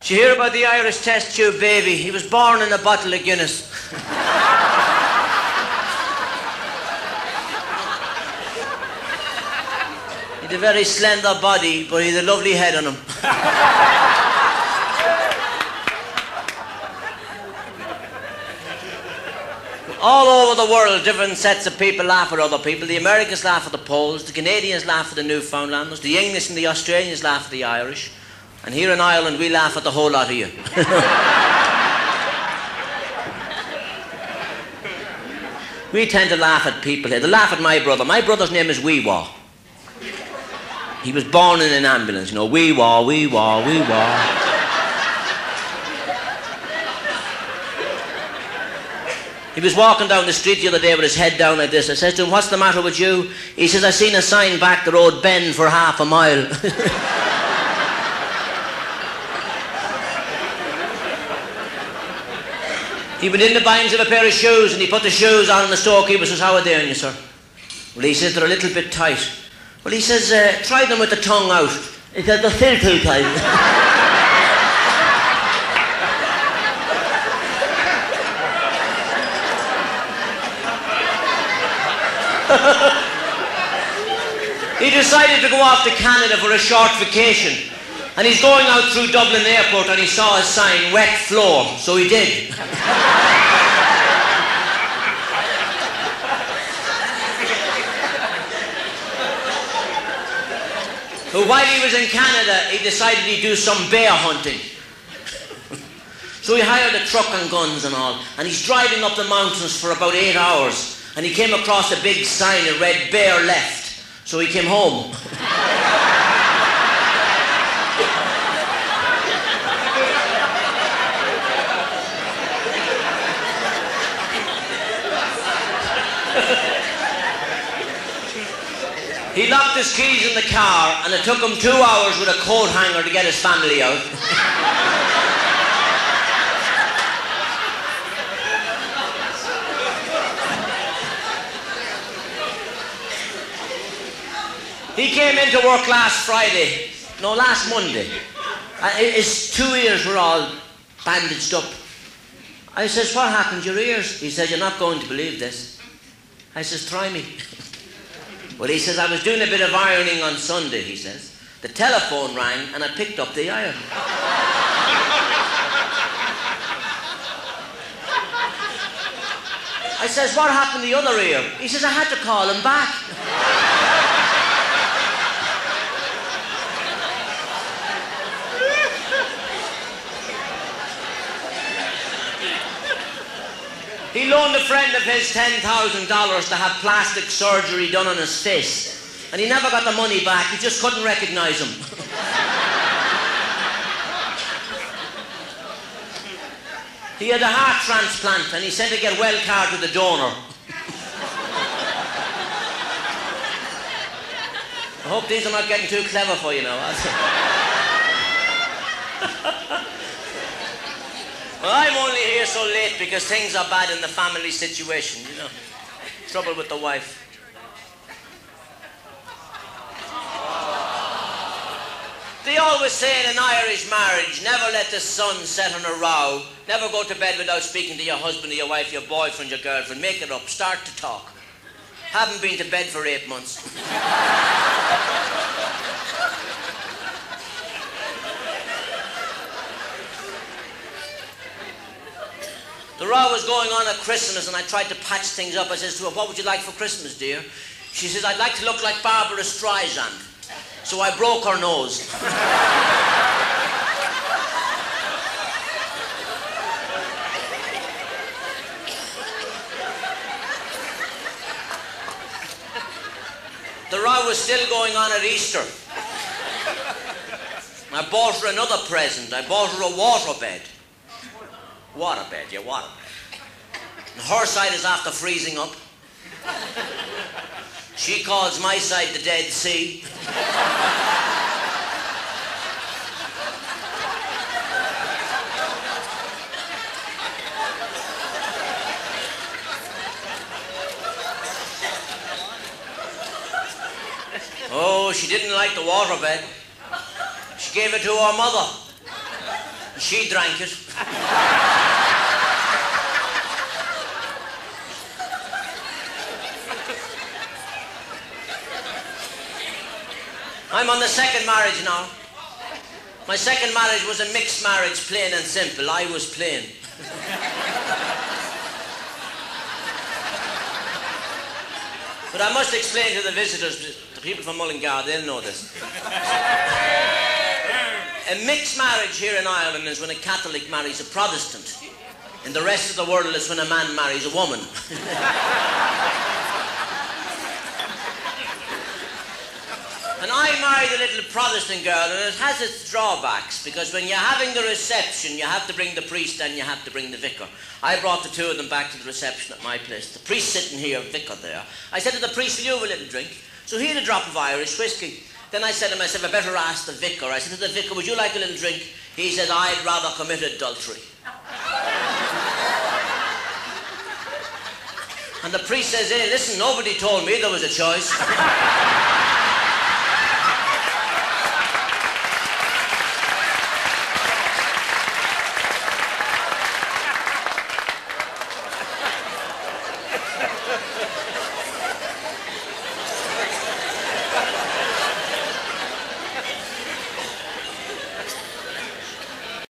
Did you hear about the Irish test tube baby? He was born in a bottle of Guinness. He had a very slender body, but he had a lovely head on him. All over the world, different sets of people laugh at other people. The Americans laugh at the Poles, the Canadians laugh at the Newfoundlanders, the English and the Australians laugh at the Irish, and here in Ireland we laugh at the whole lot of you. We tend to laugh at people here. They laugh at my brother. My brother's name is Wee-Wah. He was born in an ambulance, you know, Wee-Wah, Wee-Wah, Wee-Wah. He was walking down the street the other day with his head down like this. I said to him, "What's the matter with you?" He says, "I seen a sign back the road, bend for half a mile." He went in the binds of a pair of shoes and he put the shoes on and the storekeeper says, "How are they on you, sir?" Well, he says, "They're a little bit tight." Well, he says, "Try them with the tongue out." He said, "They're still too tight." He decided to go off to Canada for a short vacation, and he's going out through Dublin Airport and he saw a sign, "Wet floor," so he did. But while he was in Canada, he decided he'd do some bear hunting. So he hired a truck and guns and all, and he's driving up the mountains for about 8 hours, and he came across a big sign that read "Bear left." So he came home. He locked his keys in the car, and it took him 2 hours with a coat hanger to get his family out. He came into work last Monday. His 2 ears were all bandaged up. I says, "What happened to your ears?" He said, "You're not going to believe this." I says, "Try me." Well, he says, "I was doing a bit of ironing on Sunday," he says. "The telephone rang and I picked up the iron." I says, "What happened to the other ear?" He says, "I had to call him back." He loaned a friend of his $10,000 to have plastic surgery done on his face, and he never got the money back. He just couldn't recognize him. He had a heart transplant, and he sent a get well card to the donor. I hope these are not getting too clever for you now. Well, I'm only here so late because things are bad in the family situation, you know. Trouble with the wife. They always say in an Irish marriage, never let the sun set on a row, never go to bed without speaking to your husband or your wife, your boyfriend, your girlfriend. Make it up, start to talk. Haven't been to bed for 8 months. The row was going on at Christmas and I tried to patch things up. I says to her, "What would you like for Christmas, dear?" She says, "I'd like to look like Barbara Streisand." So I broke her nose. The row was still going on at Easter. I bought her another present. I bought her a waterbed. Waterbed, yeah, waterbed. And her side is after freezing up. She calls my side the Dead Sea. Oh, she didn't like the waterbed. She gave it to her mother. She drank it. I'm on the second marriage now. My second marriage was a mixed marriage, plain and simple. I was plain. But I must explain to the visitors, the people from Mullingar, they'll know this. A mixed marriage here in Ireland is when a Catholic marries a Protestant. In the rest of the world, it's when a man marries a woman. And I married a little Protestant girl, and it has its drawbacks, because when you're having the reception, you have to bring the priest and you have to bring the vicar. I brought the two of them back to the reception at my place. The priest sitting here, vicar there. I said to the priest, will you have a little drink? So he had a drop of Irish whiskey. Then I said to myself, I better ask the vicar. I said to the vicar, would you like a little drink? He said, I'd rather commit adultery. And the priest says, hey, listen, nobody told me there was a choice.